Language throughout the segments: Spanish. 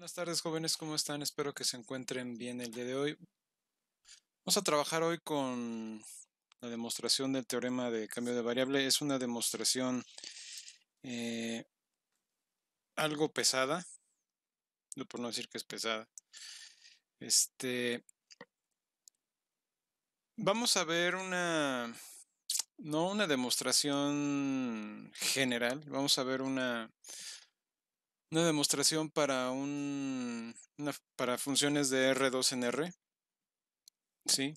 Buenas tardes, jóvenes, ¿cómo están? Espero que se encuentren bien el día de hoy. Vamos a trabajar hoy con la demostración del teorema de cambio de variable. Es una demostración eh, algo pesada, no por no decir que es pesada. Este, Vamos a ver no una demostración general, vamos a ver una demostración para para funciones de R2 en R, ¿sí?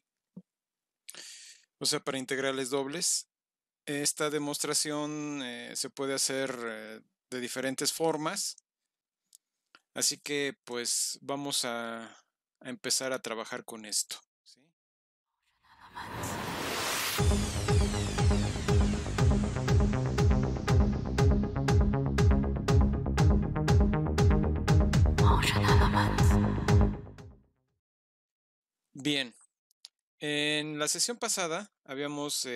O sea, para integrales dobles. Esta demostración se puede hacer de diferentes formas, así que pues vamos a empezar a trabajar con esto. ¿Sí? Bien, en la sesión pasada habíamos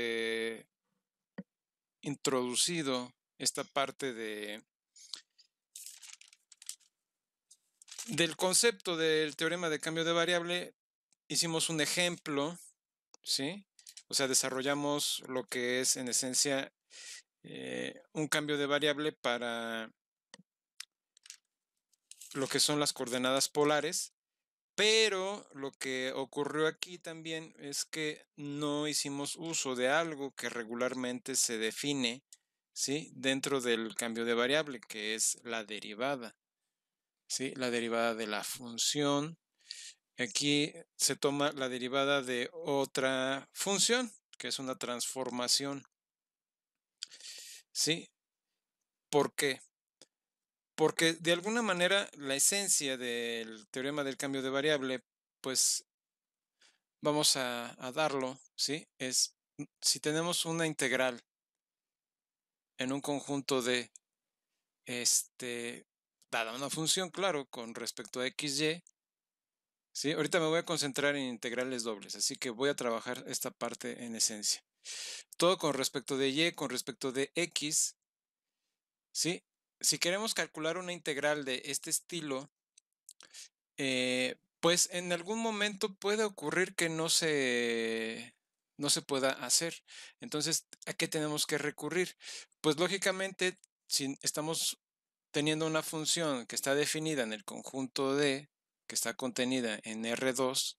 introducido esta parte del concepto del teorema de cambio de variable. Hicimos un ejemplo, ¿sí? O sea, desarrollamos lo que es en esencia un cambio de variable para lo que son las coordenadas polares, pero lo que ocurrió aquí también es que no hicimos uso de algo que regularmente se define, ¿sí? Dentro del cambio de variable, que es la derivada, ¿sí? La derivada de la función. Aquí se toma la derivada de otra función, que es una transformación, ¿sí? ¿Por qué? Porque de alguna manera la esencia del teorema del cambio de variable, pues vamos a darlo, ¿sí? Es si tenemos una integral en un conjunto de, dada una función, claro, con respecto a x, y, ¿sí? Ahorita me voy a concentrar en integrales dobles, así que voy a trabajar esta parte en esencia. Todo con respecto de y, con respecto de x, ¿sí? Si queremos calcular una integral de este estilo, pues en algún momento puede ocurrir que no se pueda hacer. Entonces, ¿a qué tenemos que recurrir? Pues lógicamente, si estamos teniendo una función que está definida en el conjunto D, que está contenida en R2,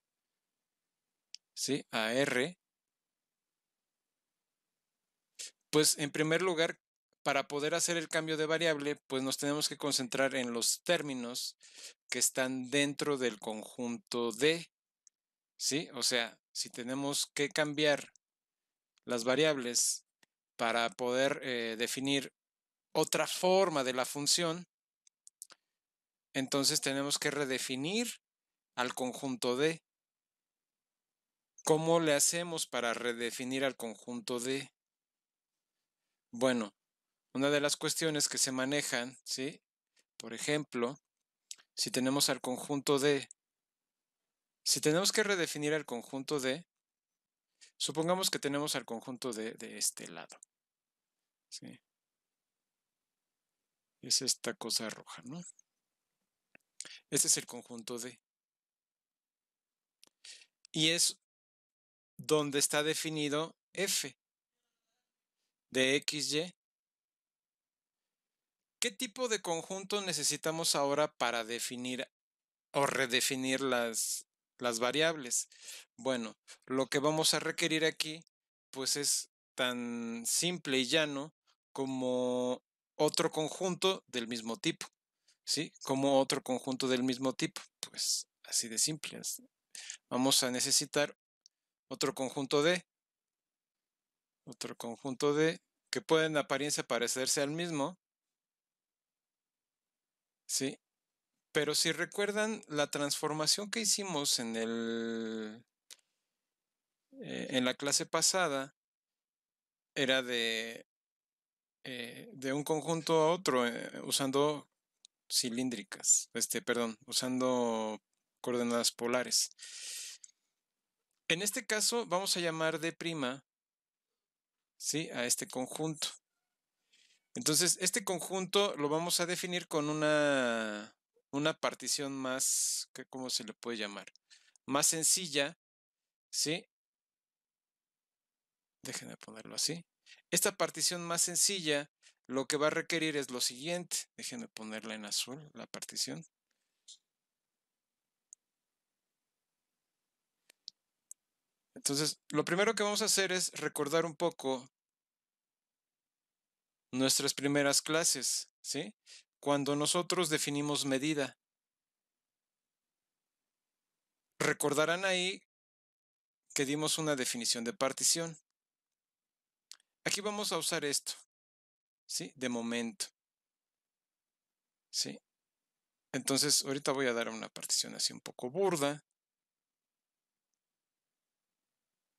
¿sí? A R, pues en primer lugar, para poder hacer el cambio de variable, pues nos tenemos que concentrar en los términos que están dentro del conjunto D. ¿Sí? O sea, si tenemos que cambiar las variables para poder definir otra forma de la función, entonces tenemos que redefinir al conjunto D. ¿Cómo le hacemos para redefinir al conjunto D? Bueno, una de las cuestiones que se manejan, ¿sí? Por ejemplo, si tenemos al conjunto D, si tenemos que redefinir al conjunto D, supongamos que tenemos al conjunto D de este lado, ¿sí? Es esta cosa roja, ¿no? Este es el conjunto D. Y es donde está definido f de x, y. ¿Qué tipo de conjunto necesitamos ahora para definir o redefinir las variables? Bueno, lo que vamos a requerir aquí, pues es tan simple y llano como otro conjunto del mismo tipo, ¿sí? Como otro conjunto del mismo tipo, pues así de simple. Vamos a necesitar otro conjunto de otro conjunto de que puede en apariencia parecerse al mismo, ¿sí? Pero si recuerdan la transformación que hicimos en la clase pasada, era de un conjunto a otro usando cilíndricas, perdón, usando coordenadas polares. En este caso vamos a llamar de prima, ¿sí? A este conjunto. Entonces, este conjunto lo vamos a definir con una partición más, ¿cómo se le puede llamar? Más sencilla, ¿sí? Déjenme ponerlo así. Esta partición más sencilla lo que va a requerir es lo siguiente. Déjenme ponerla en azul, la partición. Entonces, lo primero que vamos a hacer es recordar un poco nuestras primeras clases, ¿sí? Cuando nosotros definimos medida. Recordarán ahí que dimos una definición de partición. Aquí vamos a usar esto, ¿sí? De momento, ¿sí? Entonces, ahorita voy a dar una partición así un poco burda.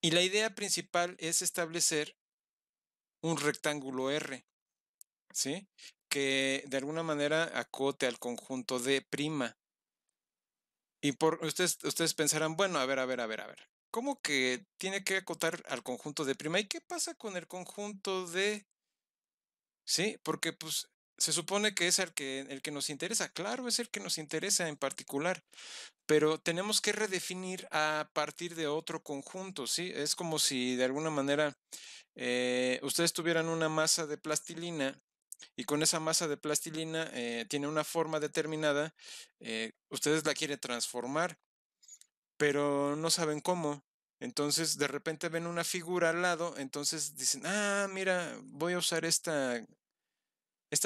Y la idea principal es establecer un rectángulo R, ¿sí? Que de alguna manera acote al conjunto de prima. Y por ustedes pensarán, bueno, a ver. ¿Cómo que tiene que acotar al conjunto de prima? ¿Y qué pasa con el conjunto de? Sí, porque pues se supone que es el que nos interesa. Claro, es el que nos interesa en particular, pero tenemos que redefinir a partir de otro conjunto, ¿sí? Es como si de alguna manera ustedes tuvieran una masa de plastilina y con esa masa de plastilina tiene una forma determinada, ustedes la quieren transformar, pero no saben cómo. Entonces de repente ven una figura al lado, entonces dicen, ah, mira, voy a usar esta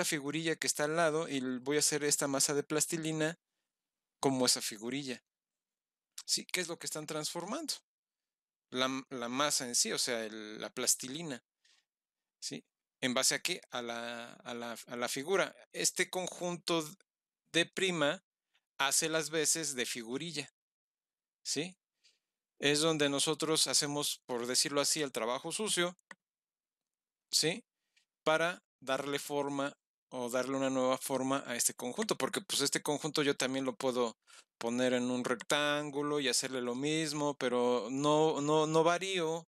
figurilla que está al lado y voy a hacer esta masa de plastilina como esa figurilla. ¿Sí? ¿Qué es lo que están transformando? La masa en sí, o sea, la plastilina. ¿Sí? ¿En base a qué? A la figura. Este conjunto de prima hace las veces de figurilla. ¿Sí? Es donde nosotros hacemos, por decirlo así, el trabajo sucio, ¿sí? Para darle forma o darle una nueva forma a este conjunto, porque pues este conjunto yo también lo puedo poner en un rectángulo y hacerle lo mismo, pero no varío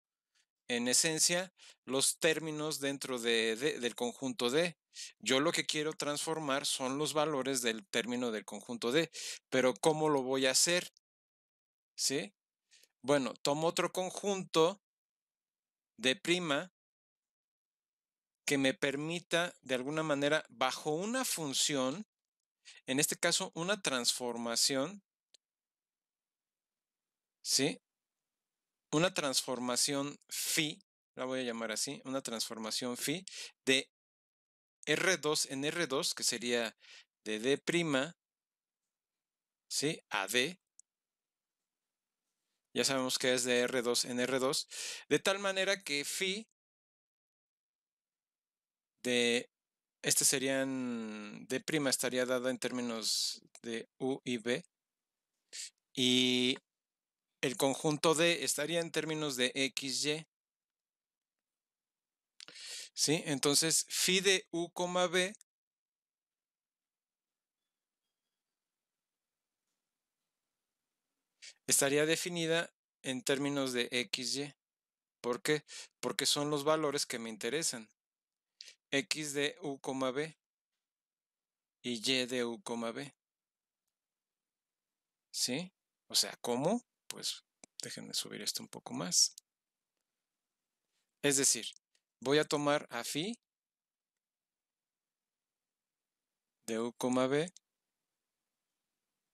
en esencia los términos dentro del conjunto D. Yo lo que quiero transformar son los valores del término del conjunto D, pero ¿cómo lo voy a hacer? ¿Sí? Bueno, tomo otro conjunto de prima que me permita de alguna manera bajo una función, en este caso una transformación, ¿sí? Una transformación phi, la voy a llamar así, una transformación phi de R2 en R2, que sería de D', ¿sí? A D, ya sabemos que es de R2 en R2, de tal manera que phi de, este serían, D' estaría dada en términos de U y B, y el conjunto D estaría en términos de X, Y, ¿sí? Entonces, phi de U, B estaría definida en términos de X, Y. ¿Por qué? Porque son los valores que me interesan. X de U, B y Y de U, B. ¿Sí? O sea, ¿cómo? Pues déjenme subir esto un poco más. Es decir, voy a tomar a phi de U, B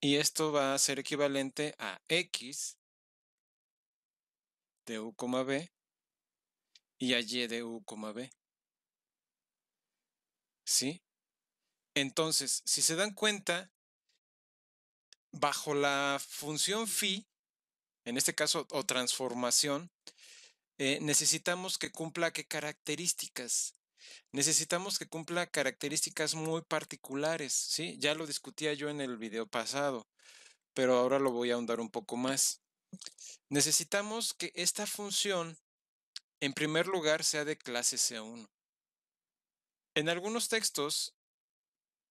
y esto va a ser equivalente a X de U, B y a Y de U, B. ¿Sí? Entonces, si se dan cuenta, bajo la función phi, en este caso, o transformación, necesitamos que cumpla qué características. Necesitamos que cumpla características muy particulares, ¿sí? Ya lo discutía yo en el video pasado, pero ahora lo voy a ahondar un poco más. Necesitamos que esta función, en primer lugar, sea de clase C1. En algunos textos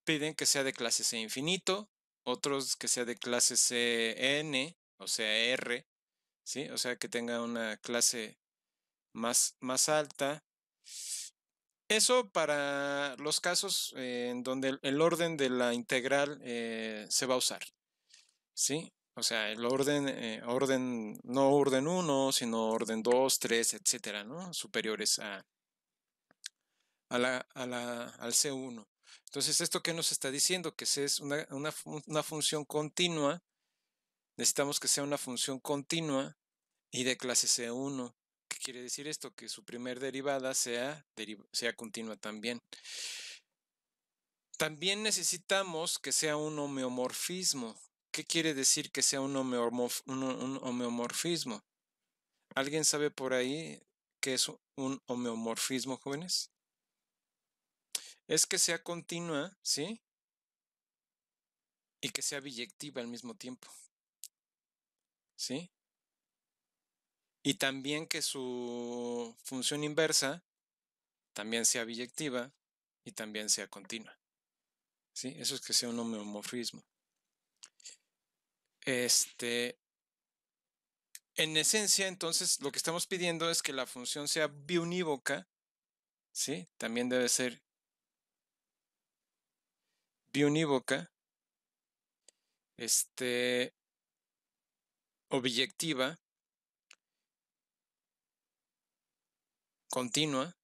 piden que sea de clase C infinito, otros que sea de clase Cn, o sea R, ¿sí? O sea que tenga una clase más alta. Eso para los casos en donde el orden de la integral se va a usar, ¿sí? O sea, el orden, no orden uno, sino orden 2, 3, etcétera, ¿no? Superiores al C1. Entonces, ¿esto qué nos está diciendo? Que si es una función continua, necesitamos que sea una función continua y de clase C1. ¿Qué quiere decir esto? Que su primer derivada sea continua también. También necesitamos que sea un homeomorfismo. ¿Qué quiere decir que sea un homeomorfismo? ¿Alguien sabe por ahí qué es un homeomorfismo, jóvenes? Es que sea continua, ¿sí? Y que sea biyectiva al mismo tiempo, ¿sí? Y también que su función inversa también sea biyectiva y también sea continua, ¿sí? Eso es que sea un homeomorfismo. En esencia, entonces, lo que estamos pidiendo es que la función sea biunívoca, ¿sí? También debe ser biunívoca, o biyectiva, continua,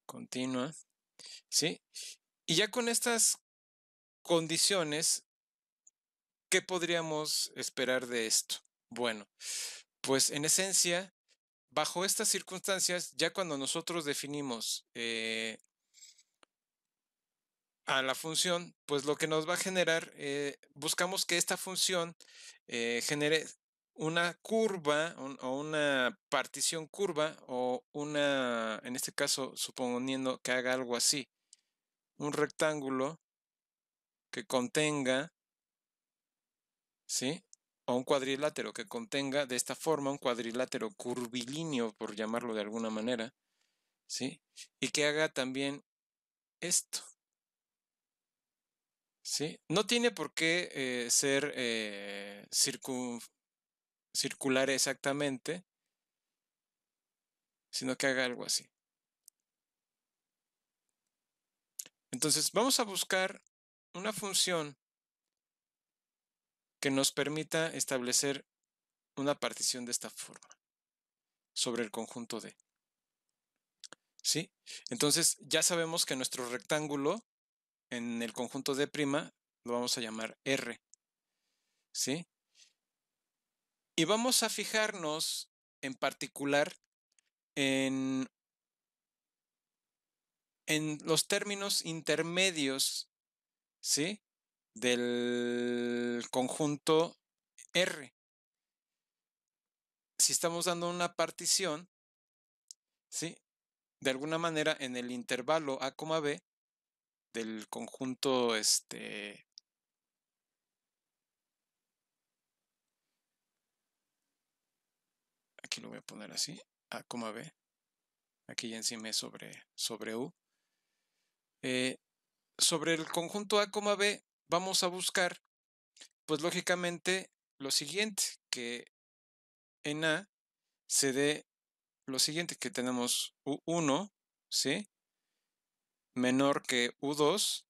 continua, ¿sí? Y ya con estas condiciones, ¿qué podríamos esperar de esto? Bueno, pues en esencia, bajo estas circunstancias, ya cuando nosotros definimos a la función, pues lo que nos va a generar, buscamos que esta función genere una curva o una partición curva o una, en este caso, suponiendo que haga algo así, un rectángulo que contenga, ¿sí? O un cuadrilátero que contenga de esta forma un cuadrilátero curvilíneo, por llamarlo de alguna manera, ¿sí? Y que haga también esto, ¿sí? No tiene por qué ser circular exactamente, sino que haga algo así. Entonces vamos a buscar una función que nos permita establecer una partición de esta forma sobre el conjunto D. ¿Sí? Entonces ya sabemos que nuestro rectángulo en el conjunto D' lo vamos a llamar R. ¿Sí? Y vamos a fijarnos en particular en, en los términos intermedios, ¿sí? Del conjunto R. Si estamos dando una partición, ¿sí? De alguna manera en el intervalo A, B del conjunto, aquí lo voy a poner así, A, B, aquí ya encima es sobre U. Sobre el conjunto A, B vamos a buscar, pues lógicamente, lo siguiente, que en A se dé lo siguiente, que tenemos U1, ¿sí? Menor que U2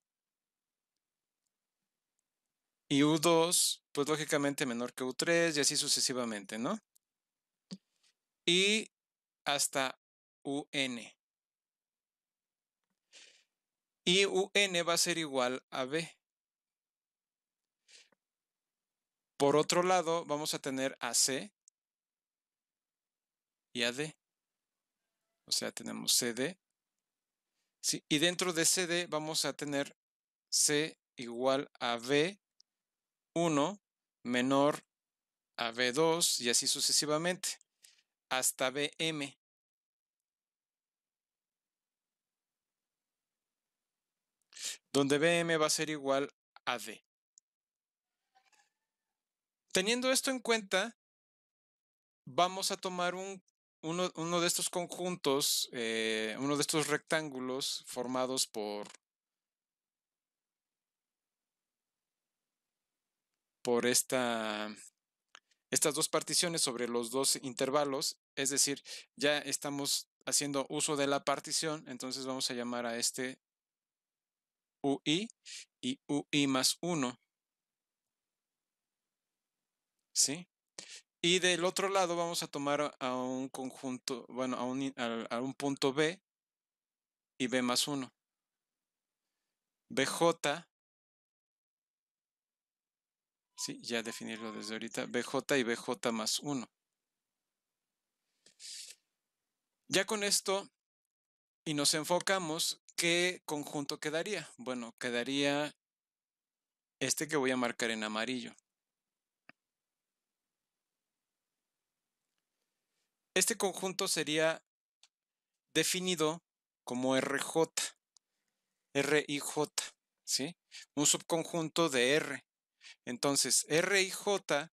y U2, pues lógicamente menor que U3 y así sucesivamente, ¿no? Y hasta UN. Y UN va a ser igual a B. Por otro lado, vamos a tener a C y a D. O sea, tenemos CD. ¿Sí? Y dentro de CD vamos a tener C igual a B1 menor a B2 y así sucesivamente hasta BM. Donde BM va a ser igual a D. Teniendo esto en cuenta, vamos a tomar uno de estos conjuntos, uno de estos rectángulos formados por estas dos particiones sobre los dos intervalos, es decir, ya estamos haciendo uso de la partición, entonces vamos a llamar a este UI y UI más 1, ¿sí? Y del otro lado vamos a tomar a un conjunto, bueno, a un punto B y B más 1. BJ, sí, ya definirlo desde ahorita, BJ y BJ más 1. Ya con esto, y nos enfocamos, ¿qué conjunto quedaría? Bueno, quedaría este que voy a marcar en amarillo. Este conjunto sería definido como RJ, RIJ, ¿sí? Un subconjunto de R. Entonces, RIJ,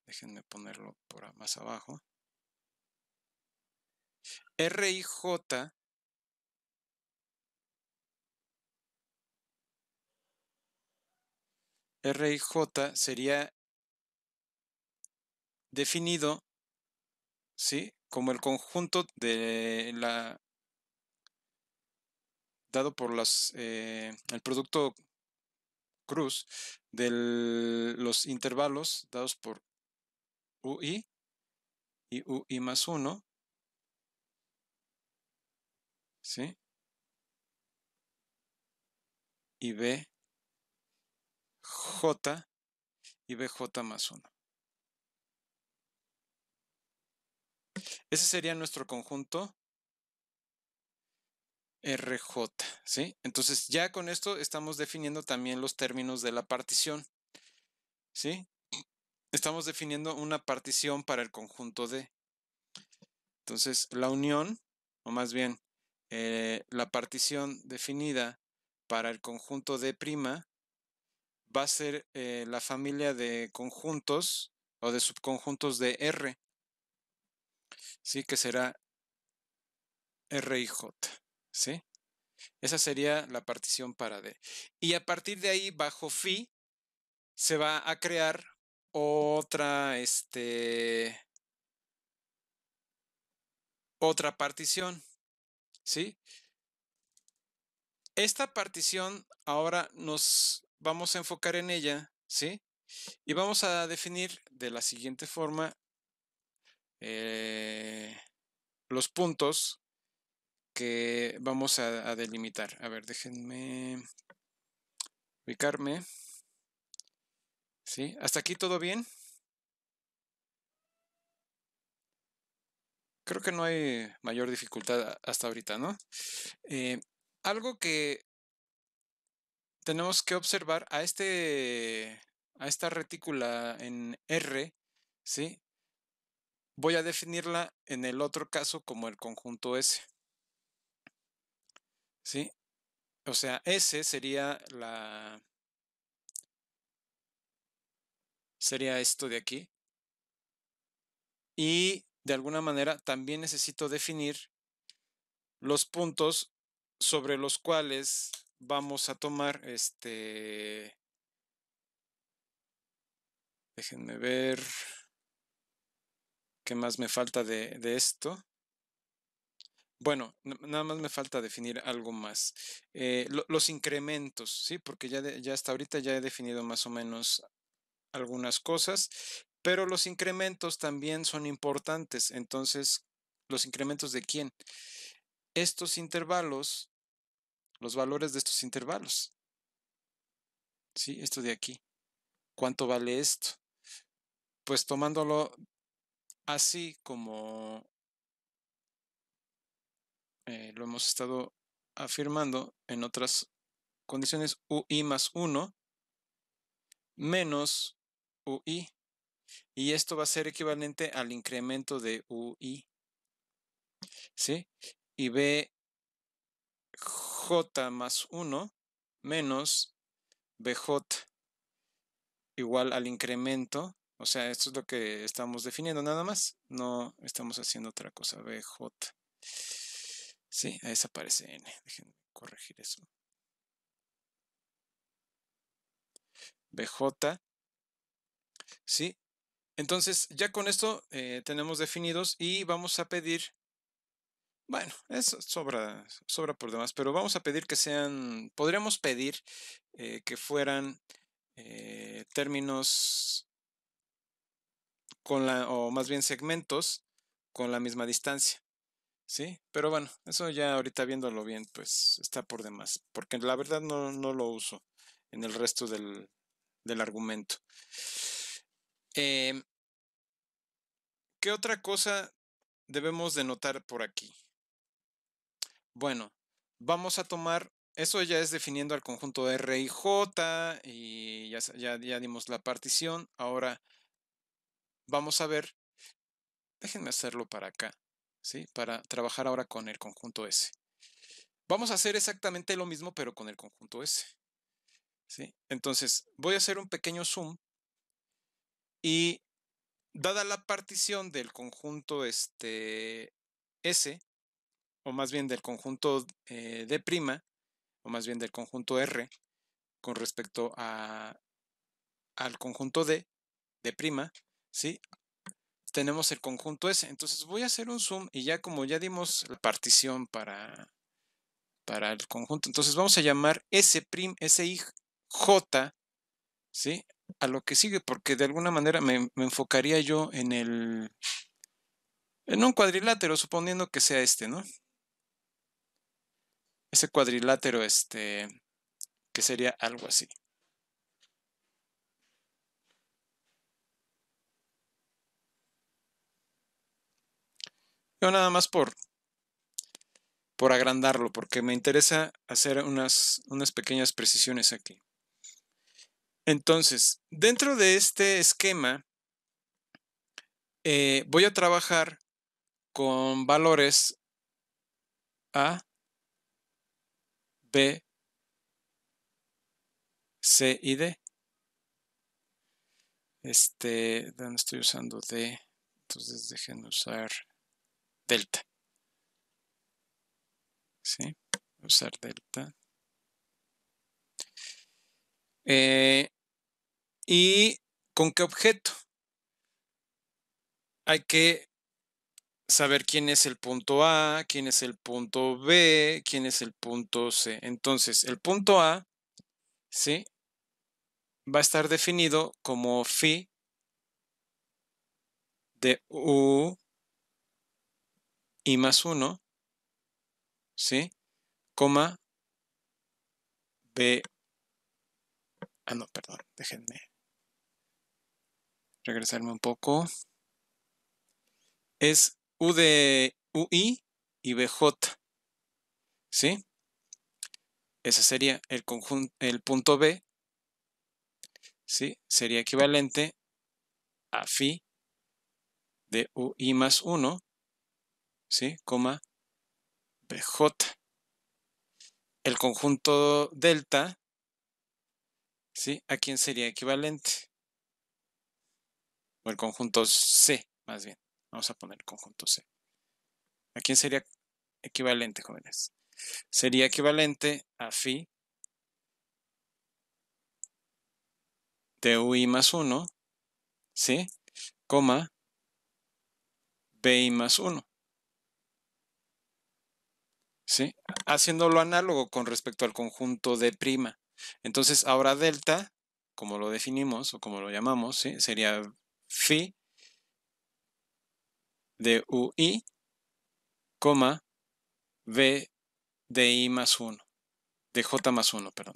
déjenme ponerlo por más abajo, RIJ RIJ sería definido, ¿sí? Como el conjunto dado por el producto cruz de los intervalos dados por UI y UI más 1, ¿sí? Y BJ y BJ más 1. Ese sería nuestro conjunto RJ, ¿sí? Entonces ya con esto estamos definiendo también los términos de la partición, ¿sí? Estamos definiendo una partición para el conjunto D. Entonces la unión, o más bien la partición definida para el conjunto D' va a ser la familia de conjuntos o de subconjuntos de R, ¿sí? Que será R y J, ¿sí? Esa sería la partición para D. Y a partir de ahí, bajo phi, se va a crear otra, otra partición, ¿sí? Esta partición ahora nos vamos a enfocar en ella, ¿sí? Y vamos a definir de la siguiente forma los puntos que vamos a delimitar. A ver, déjenme ubicarme. ¿Sí? ¿Hasta aquí todo bien? Creo que no hay mayor dificultad hasta ahorita, ¿no? Eh, algo que tenemos que observar a esta retícula en R, ¿sí? Voy a definirla en el otro caso como el conjunto S, ¿sí? O sea, S sería esto de aquí. Y de alguna manera también necesito definir los puntos sobre los cuales vamos a tomar déjenme ver qué más me falta de esto. Bueno, nada más me falta definir algo más. Los incrementos, ¿sí? Porque ya hasta ahorita ya he definido más o menos algunas cosas, pero los incrementos también son importantes. Entonces, ¿los incrementos de quién? Estos intervalos, los valores de estos intervalos, ¿sí? Esto de aquí. ¿Cuánto vale esto? Pues tomándolo así como lo hemos estado afirmando en otras condiciones, UI más 1 menos UI. Y esto va a ser equivalente al incremento de UI, ¿sí? Y BJ más 1 menos BJ igual al incremento. O sea, esto es lo que estamos definiendo nada más. No estamos haciendo otra cosa. BJ. Sí, ahí desaparece N. Déjenme corregir eso. BJ, ¿sí? Entonces, ya con esto tenemos definidos y vamos a pedir, bueno, eso sobra por demás, pero vamos a pedir que sean, podríamos pedir que fueran términos o más bien segmentos con la misma distancia, ¿sí? Pero bueno, eso ya ahorita viéndolo bien, pues está por demás, porque la verdad no lo uso en el resto del argumento. Em, ¿Qué otra cosa debemos de notar por aquí? Bueno, vamos a tomar, eso ya es definiendo al conjunto R y J y ya dimos la partición. Ahora vamos a ver, déjenme hacerlo para acá, ¿sí? Para trabajar ahora con el conjunto S. Vamos a hacer exactamente lo mismo, pero con el conjunto S, ¿sí? Entonces, voy a hacer un pequeño zoom y dada la partición del conjunto S, o más bien del conjunto D', o más bien del conjunto R, con respecto al conjunto D', ¿sí? Tenemos el conjunto S. Entonces voy a hacer un zoom y ya como ya dimos la partición para el conjunto, entonces vamos a llamar SIJ, ¿sí? A lo que sigue, porque de alguna manera me enfocaría yo en un cuadrilátero, suponiendo que sea ¿no? Ese cuadrilátero, que sería algo así. Yo nada más por agrandarlo, porque me interesa hacer unas pequeñas precisiones aquí. Entonces, dentro de este esquema, voy a trabajar con valores A, B, C y D. ¿Dónde estoy usando D? Entonces dejen usar delta. ¿Sí? Usar delta. ¿Y con qué objeto? Hay que saber quién es el punto A, quién es el punto B, quién es el punto C. Entonces, el punto A, ¿sí? Va a estar definido como phi de U i más 1, ¿sí? Coma B. Ah, no, perdón, déjenme regresarme un poco. Es U de UI y BJ, ¿sí? Ese sería el conjunto, el punto B, ¿sí? Sería equivalente a phi de UI más 1, ¿sí? Coma BJ. El conjunto delta, ¿sí? ¿A quién sería equivalente? O el conjunto C, más bien. Vamos a poner el conjunto C. ¿A quién sería equivalente, jóvenes? Sería equivalente a phi de UI más 1, ¿sí? Coma BI más 1, ¿sí? Haciéndolo análogo con respecto al conjunto de prima. Entonces, ahora delta, como lo definimos o como lo llamamos, ¿sí? Sería phi de UI, coma B de I más 1, de J más 1, perdón.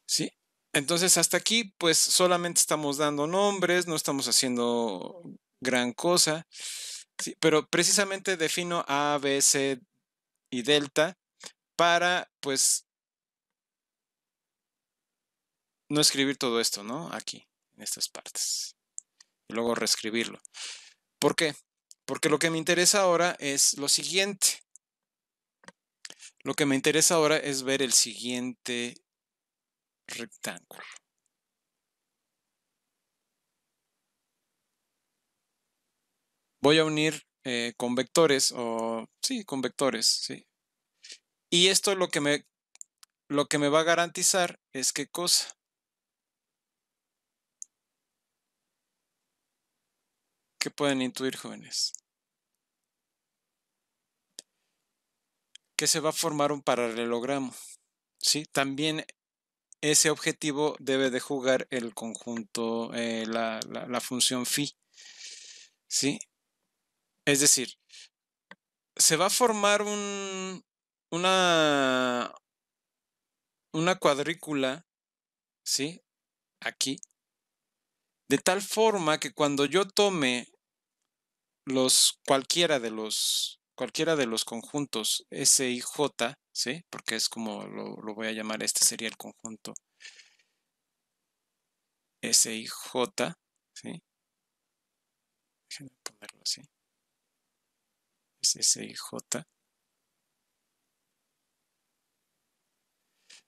¿Sí? Entonces, hasta aquí, pues solamente estamos dando nombres, no estamos haciendo gran cosa, ¿sí? Pero precisamente defino A, B, C y delta para, pues, no escribir todo esto, ¿no? Aquí, en estas partes. Y luego reescribirlo. ¿Por qué? Porque lo que me interesa ahora es lo siguiente. Lo que me interesa ahora es ver el siguiente rectángulo. Voy a unir con vectores, sí, con vectores, sí. Y esto lo que lo que me va a garantizar es ¿qué cosa? ¿Qué pueden intuir, jóvenes? Que se va a formar un paralelogramo, ¿sí? También ese objetivo debe de jugar el conjunto, la función phi, ¿sí? Es decir, se va a formar una, una cuadrícula, ¿sí? Aquí, de tal forma que cuando yo tome cualquiera de los conjuntos S y J, ¿sí? Porque es como lo voy a llamar, este sería el conjunto S y J, ¿sí? Déjenme ponerlo así. Es S y J,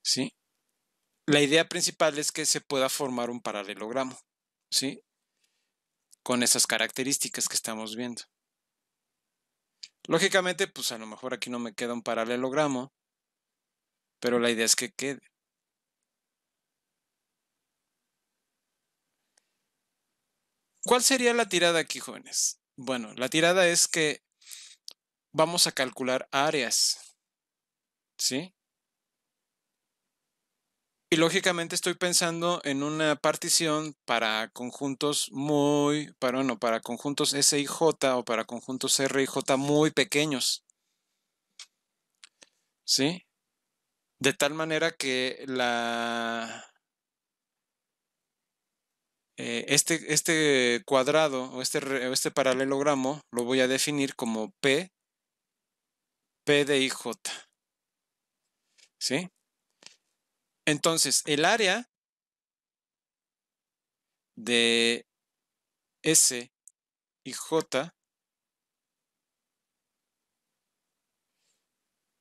¿sí? La idea principal es que se pueda formar un paralelogramo, ¿sí? Con esas características que estamos viendo. Lógicamente, pues a lo mejor aquí no me queda un paralelogramo, pero la idea es que quede. ¿Cuál sería la tirada aquí, jóvenes? Bueno, la tirada es que vamos a calcular áreas, ¿sí? Y lógicamente estoy pensando en una partición para conjuntos para conjuntos S y J o para conjuntos R y J muy pequeños, ¿sí? De tal manera que este cuadrado o este paralelogramo lo voy a definir como P de IJ, ¿sí? Entonces, el área de S y J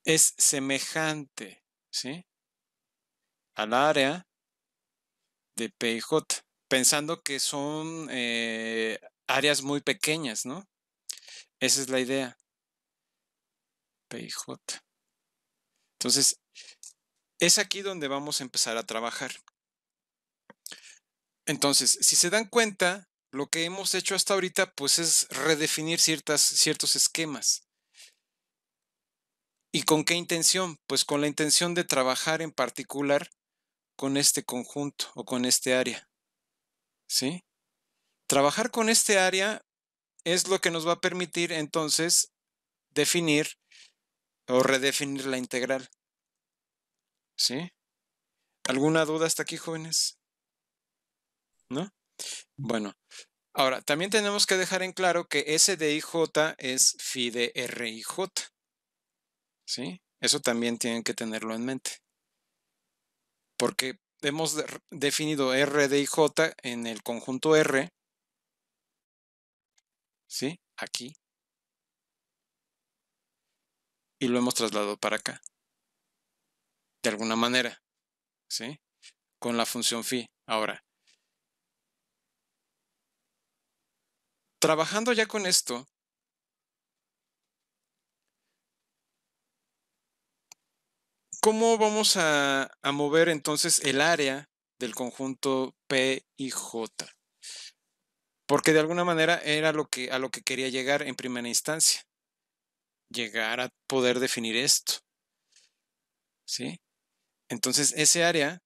es semejante, ¿sí? Al área de P y J, pensando que son áreas muy pequeñas, ¿no? Esa es la idea, P y J. Entonces, es aquí donde vamos a empezar a trabajar. Entonces, si se dan cuenta, lo que hemos hecho hasta ahorita, pues es redefinir ciertos esquemas. ¿Y con qué intención? Pues con la intención de trabajar en particular con este conjunto o con este área, ¿sí? Trabajar con este área es lo que nos va a permitir entonces definir o redefinir la integral, ¿sí? ¿Alguna duda hasta aquí, jóvenes? ¿No? Bueno, ahora también tenemos que dejar en claro que S de IJ es phi de RIJ, ¿sí? Eso también tienen que tenerlo en mente, porque hemos definido R de IJ en el conjunto R, ¿sí? Aquí, y lo hemos trasladado para acá, de alguna manera, ¿sí? Con la función phi. Ahora, trabajando ya con esto, ¿cómo vamos a mover entonces el área del conjunto P y J? Porque de alguna manera era a lo que quería llegar en primera instancia, llegar a poder definir esto, ¿sí? Entonces, ese área,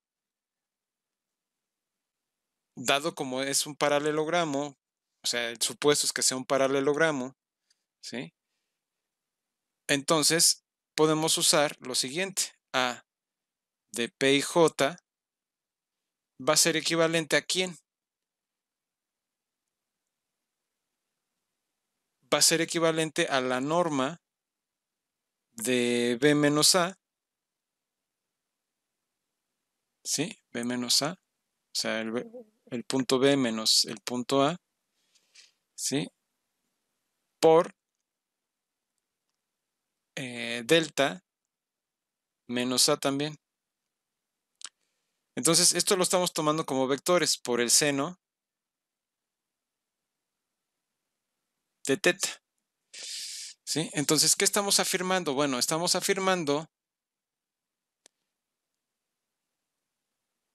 dado como es un paralelogramo, o sea, el supuesto es que sea un paralelogramo, ¿sí? Entonces, podemos usar lo siguiente. A de P y J va a ser equivalente a ¿quién? Va a ser equivalente a la norma de B menos A, ¿sí? B menos A, o sea, el punto B menos el punto A, ¿sí? Por delta menos A también. Entonces, esto lo estamos tomando como vectores por el seno de teta, ¿sí? Entonces, ¿qué estamos afirmando? Bueno, estamos afirmando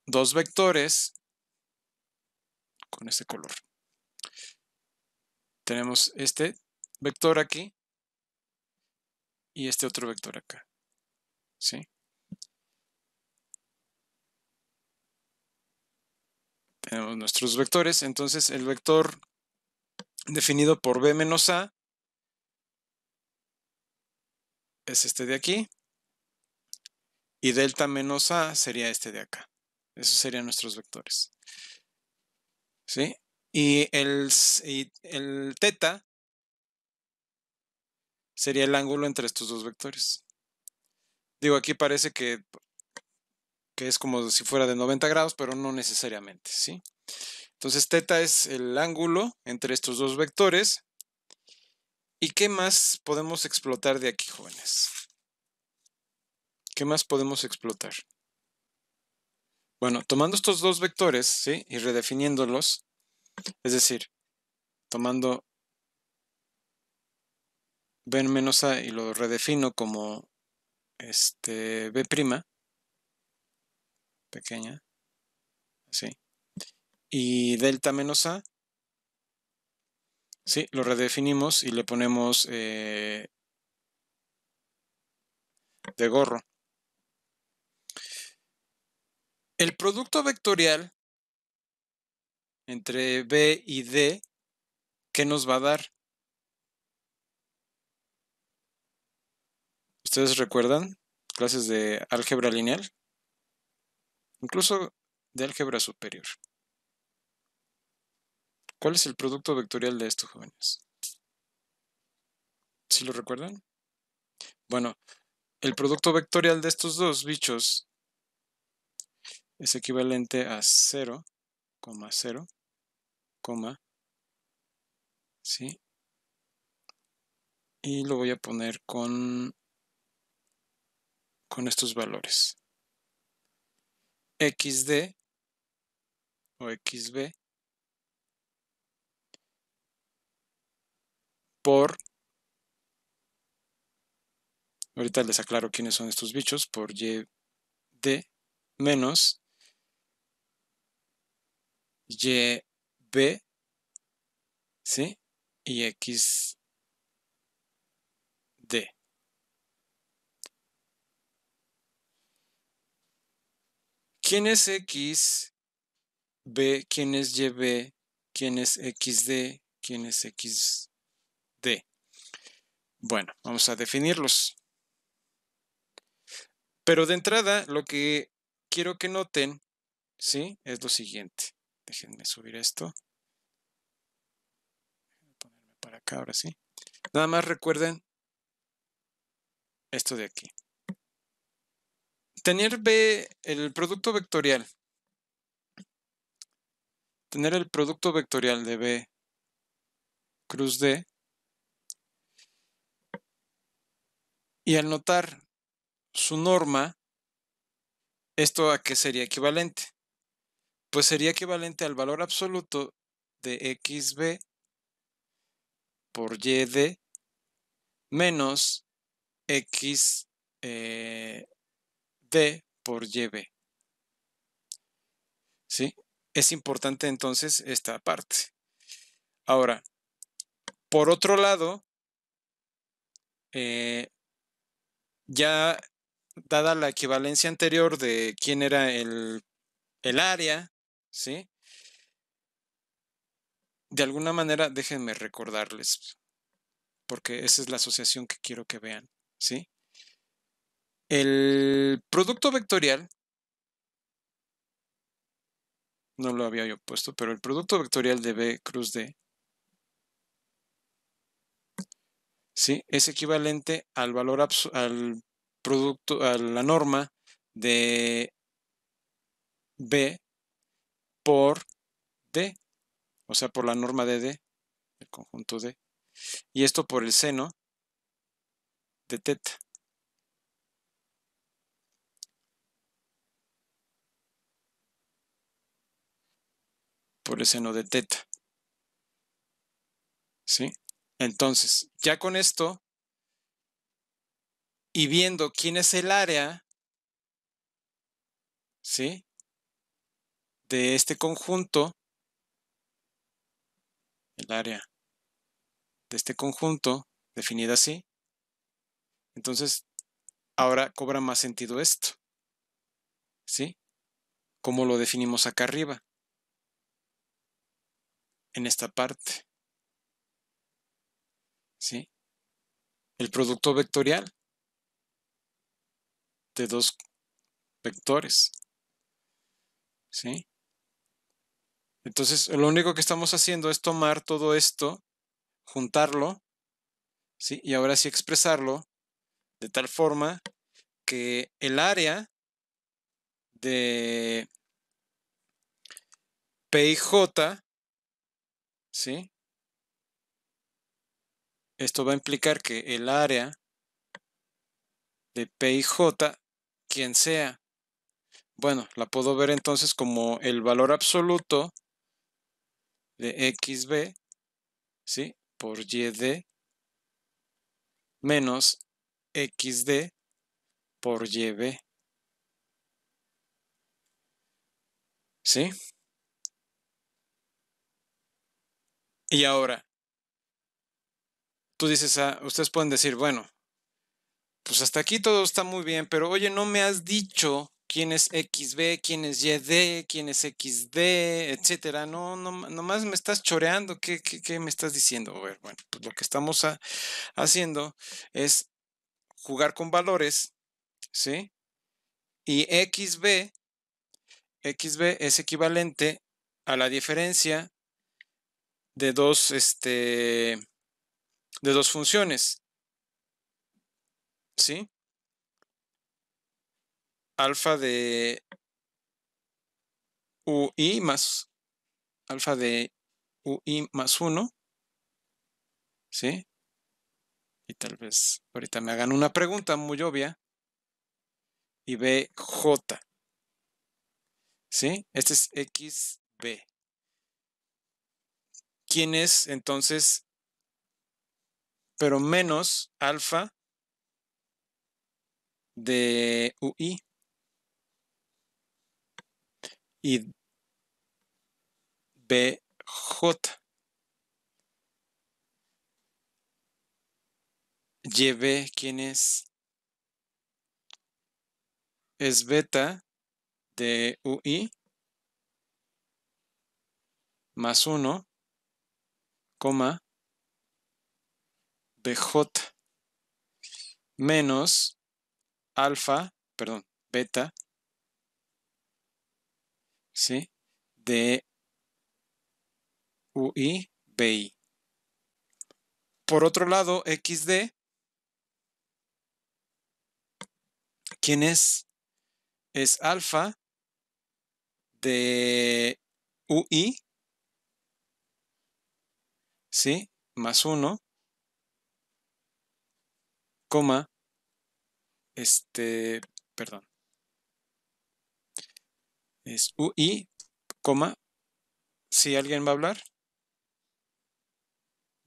dos vectores con este color. Tenemos este vector aquí y este otro vector acá, ¿sí? Tenemos nuestros vectores, entonces el vector definido por b menos a es este de aquí y delta menos a sería este de acá. Esos serían nuestros vectores, ¿sí? Y el teta sería el ángulo entre estos dos vectores. Digo, aquí parece que es como si fuera de 90 grados, pero no necesariamente, ¿sí? Entonces, teta es el ángulo entre estos dos vectores. ¿Y qué más podemos explotar de aquí, jóvenes? ¿Qué más podemos explotar? Bueno, tomando estos dos vectores, ¿sí? Y redefiniéndolos, es decir, tomando b menos a y lo redefino como b', pequeña, ¿sí? Y delta menos a, ¿sí? Lo redefinimos y le ponemos de gorro. El producto vectorial entre b y d, ¿qué nos va a dar? ¿Ustedes recuerdan clases de álgebra lineal? Incluso de álgebra superior. ¿Cuál es el producto vectorial de estos jóvenes? ¿Sí lo recuerdan? Bueno, el producto vectorial de estos dos bichos es equivalente a 0, 0, ¿sí? Y lo voy a poner con estos valores. XD o XB por, ahorita les aclaro quiénes son estos bichos, por YD menos YB, ¿sí? Y XD. ¿Quién es XB? ¿Quién es YB? ¿Quién es XD? ¿Quién es XD? Bueno, vamos a definirlos. Pero de entrada, lo que quiero que noten, ¿sí? Es lo siguiente. Déjenme subir esto. Voy a ponerme para acá ahora sí. Nada más recuerden esto de aquí. Tener B, el producto vectorial. Tener el producto vectorial de B cruz D. Y al notar su norma, ¿esto a qué sería equivalente? Pues sería equivalente al valor absoluto de XB por YD menos XD por YB. ¿Sí? Es importante entonces esta parte. Ahora, por otro lado, ya dada la equivalencia anterior de quién era el área, ¿sí? De alguna manera, déjenme recordarles, porque esa es la asociación que quiero que vean, ¿sí? El producto vectorial, no lo había yo puesto, pero el producto vectorial de B cruz D, ¿sí? Es equivalente al valor al producto, a la norma de B por D, o sea, por la norma de D, el conjunto D, y esto por el seno de teta. Por el seno de teta. ¿Sí? Entonces, ya con esto y viendo quién es el área, ¿sí? de este conjunto, el área de este conjunto, definida así, entonces ahora cobra más sentido esto, ¿sí? ¿Cómo lo definimos acá arriba? En esta parte, ¿sí? El producto vectorial de dos vectores, ¿sí? Entonces, lo único que estamos haciendo es tomar todo esto, juntarlo, ¿sí? Y ahora sí expresarlo de tal forma que el área de P y J, ¿sí? Esto va a implicar que el área de P y J, quien sea, bueno, la puedo ver entonces como el valor absoluto de XB, ¿sí? Por YD menos XD por YB, ¿sí? Y ahora, tú dices, ustedes pueden decir, bueno, pues hasta aquí todo está muy bien, pero oye, no me has dicho quién es XB, quién es YD, quién es XD, etcétera. No, no, nomás me estás choreando. ¿Qué me estás diciendo? A ver, bueno, pues lo que estamos haciendo es jugar con valores, ¿sí? Y XB es equivalente a la diferencia de dos funciones, ¿sí? Alfa de UI más alfa de UI más 1, ¿sí? Y tal vez ahorita me hagan una pregunta muy obvia. Y BJ, ¿sí? Este es XB. ¿Quién es entonces? Pero menos alfa de UI y BJ. YB, ¿quién es? Es beta de UI más 1, BJ menos alfa, perdón, beta, ¿sí? De UI, BI. Por otro lado, XD, ¿quién es? Es alfa de UI, ¿sí? Más 1, coma, perdón, es UI, coma, si alguien va a hablar,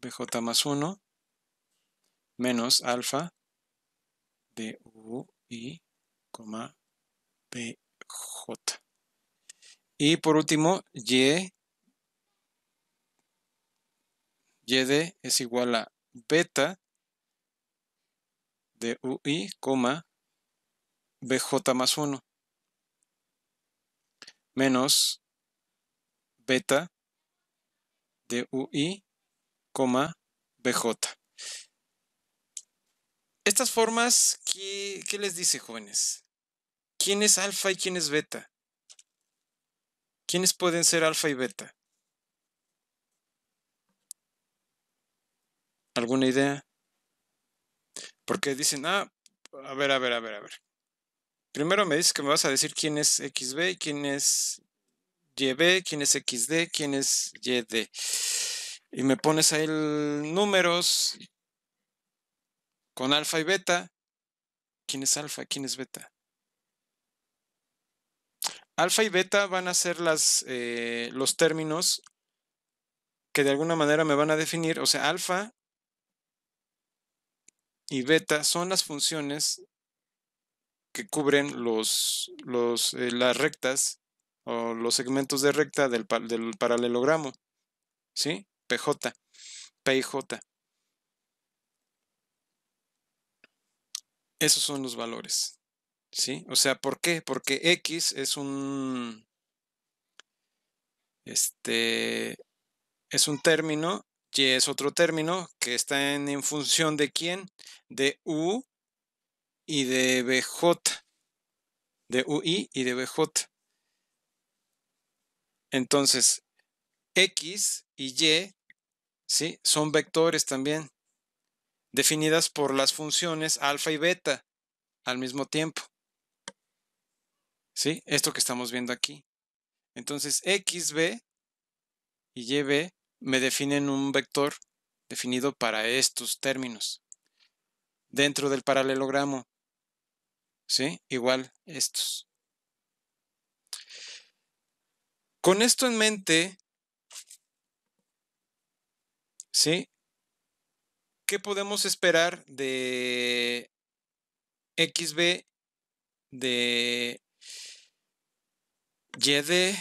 BJ más 1 menos alfa de UI, coma, BJ. Y por último, YD es igual a beta de UI, coma, BJ más 1 menos beta de UI, coma, BJ. Estas formas, ¿qué les dice, jóvenes? ¿Quién es alfa y quién es beta? ¿Quiénes pueden ser alfa y beta? ¿Alguna idea? Porque dicen, a ver, a ver, a ver, a ver. Primero me dices que me vas a decir quién es XB, quién es YB, quién es XD, quién es YD. Y me pones ahí números con alfa y beta. ¿Quién es alfa? ¿Quién es beta? Alfa y beta van a ser los términos que de alguna manera me van a definir. O sea, alfa y beta son las funciones que cubren las rectas o los segmentos de recta del paralelogramo, ¿sí? PJ, P y J. Esos son los valores, ¿sí? O sea, ¿por qué? Porque X es un término, Y es otro término que está en función de quién, de U y de BJ, de UI y de BJ. Entonces, X y Y, ¿sí? Son vectores también, definidas por las funciones alfa y beta al mismo tiempo, ¿sí? Esto que estamos viendo aquí. Entonces, XB y YB me definen un vector definido para estos términos dentro del paralelogramo, ¿sí? Igual estos. Con esto en mente, ¿sí? ¿Qué podemos esperar de XB de YD,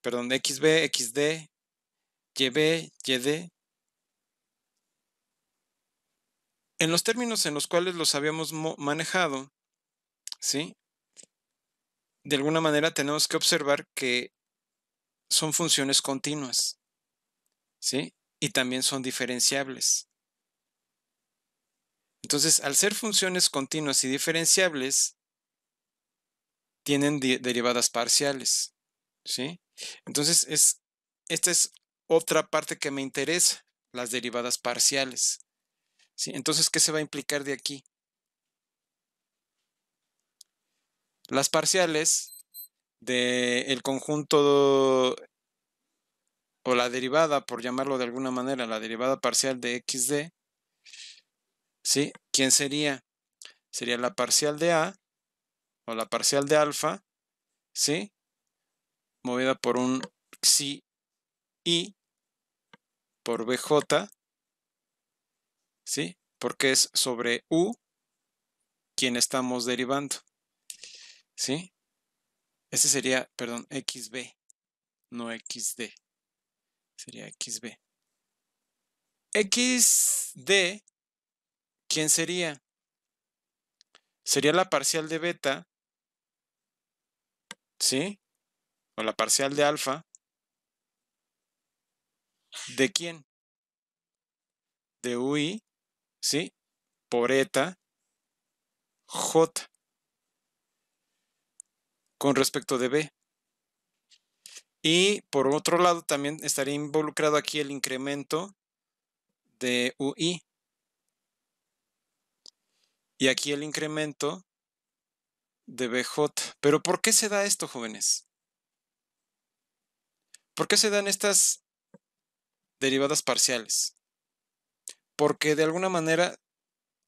perdón, XB, XD, YB, YD? En los términos en los cuales los habíamos manejado, ¿sí? De alguna manera tenemos que observar que son funciones continuas, ¿sí? Y también son diferenciables. Entonces, al ser funciones continuas y diferenciables, tienen derivadas parciales, ¿sí? Entonces, esta es otra parte que me interesa, las derivadas parciales, ¿sí? Entonces, ¿qué se va a implicar de aquí? Las parciales del conjunto o la derivada, por llamarlo de alguna manera, la derivada parcial de XD, ¿sí? ¿Quién sería? Sería la parcial de A o la parcial de alfa, ¿sí? Movida por un xi i por bj, ¿sí? Porque es sobre u quien estamos derivando, ¿sí? Ese sería, perdón, xb, no xd, sería xb. Xd, ¿quién sería? Sería la parcial de beta, ¿sí? O la parcial de alfa. ¿De quién? De ui, ¿sí? Por eta, j, con respecto de b. Y por otro lado también estaría involucrado aquí el incremento de ui. Y aquí el incremento de bj. Pero ¿por qué se da esto, jóvenes? ¿Por qué se dan estas derivadas parciales? Porque de alguna manera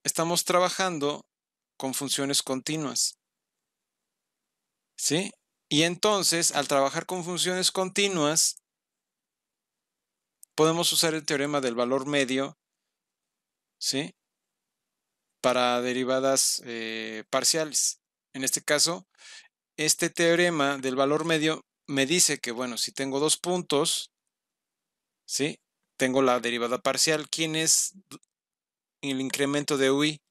estamos trabajando con funciones continuas, ¿sí? Y entonces, al trabajar con funciones continuas, podemos usar el teorema del valor medio, ¿sí? Para derivadas parciales. En este caso, este teorema del valor medio me dice que, bueno, si tengo dos puntos, ¿sí? Tengo la derivada parcial. ¿Quién es el incremento de ui?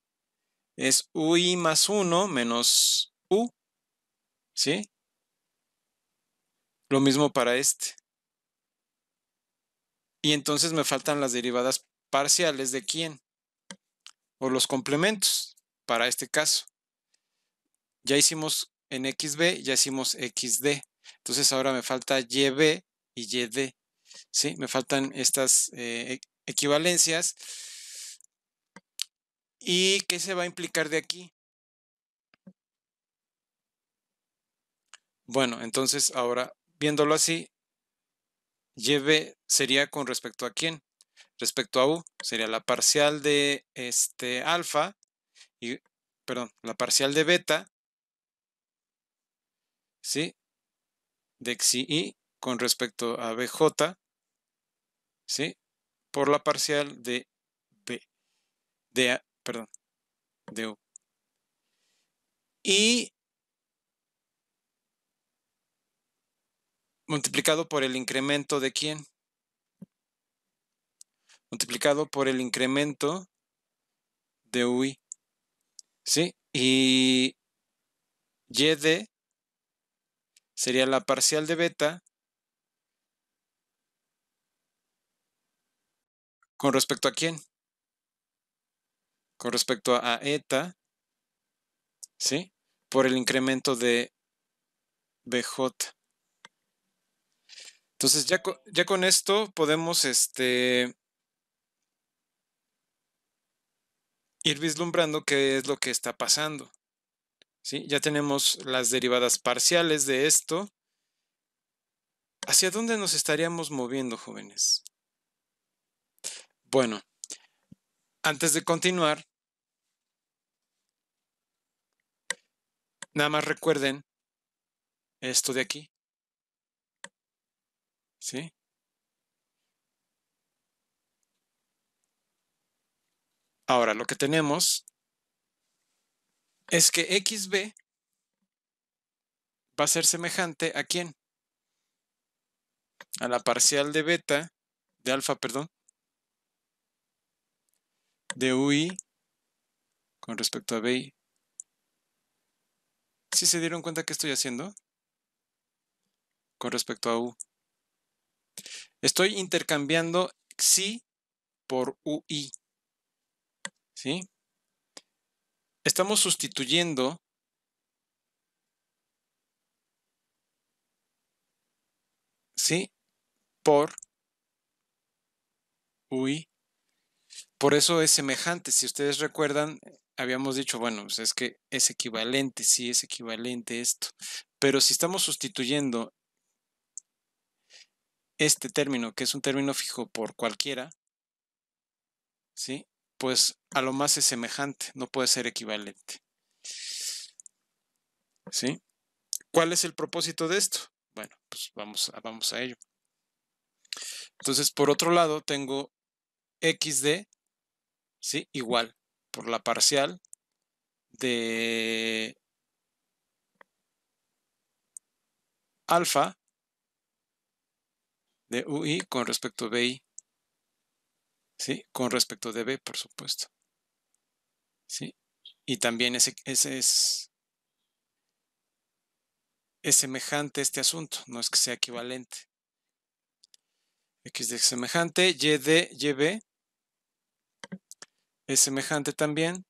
Es ui más 1 menos u, ¿sí? Lo mismo para este. Y entonces me faltan las derivadas parciales de quién, o los complementos para este caso. Ya hicimos en XB, ya hicimos XD. Entonces ahora me falta YB y YD. ¿Sí? Me faltan estas equivalencias. ¿Y qué se va a implicar de aquí? Bueno, entonces ahora, viéndolo así, YB sería con respecto a quién? Respecto a U, sería la parcial de alfa, y, perdón, la parcial de beta, ¿sí? De xi con respecto a bj, ¿sí? Por la parcial de b, perdón, de u. Y multiplicado por el incremento de ¿quién? Multiplicado por el incremento de UI, ¿sí? Y y de sería la parcial de beta con respecto a quién? Con respecto a eta, ¿sí? Por el incremento de BJ. Entonces ya con esto podemos ir vislumbrando qué es lo que está pasando, ¿sí? Ya tenemos las derivadas parciales de esto. ¿Hacia dónde nos estaríamos moviendo, jóvenes? Bueno, antes de continuar, nada más recuerden esto de aquí, ¿sí? Ahora, lo que tenemos es que XB va a ser semejante ¿a quién? A la parcial de beta, de alfa, perdón, de UI con respecto a BI. ¿Sí se dieron cuenta qué estoy haciendo? Con respecto a U. Estoy intercambiando Xi por UI, ¿sí? Estamos sustituyendo, ¿sí? Por UI. Por eso es semejante. Si ustedes recuerdan, habíamos dicho, bueno, pues es que es equivalente, sí es equivalente esto. Pero si estamos sustituyendo este término, que es un término fijo, por cualquiera, ¿sí? Pues a lo más es semejante, no puede ser equivalente. ¿Sí? ¿Cuál es el propósito de esto? Bueno, pues vamos a ello. Entonces, por otro lado, tengo XD, ¿sí? Igual, por la parcial de alfa de UI con respecto a BI, ¿sí? Con respecto de B, por supuesto, ¿sí? Y también es semejante este asunto, no es que sea equivalente. XD es semejante, YB es semejante también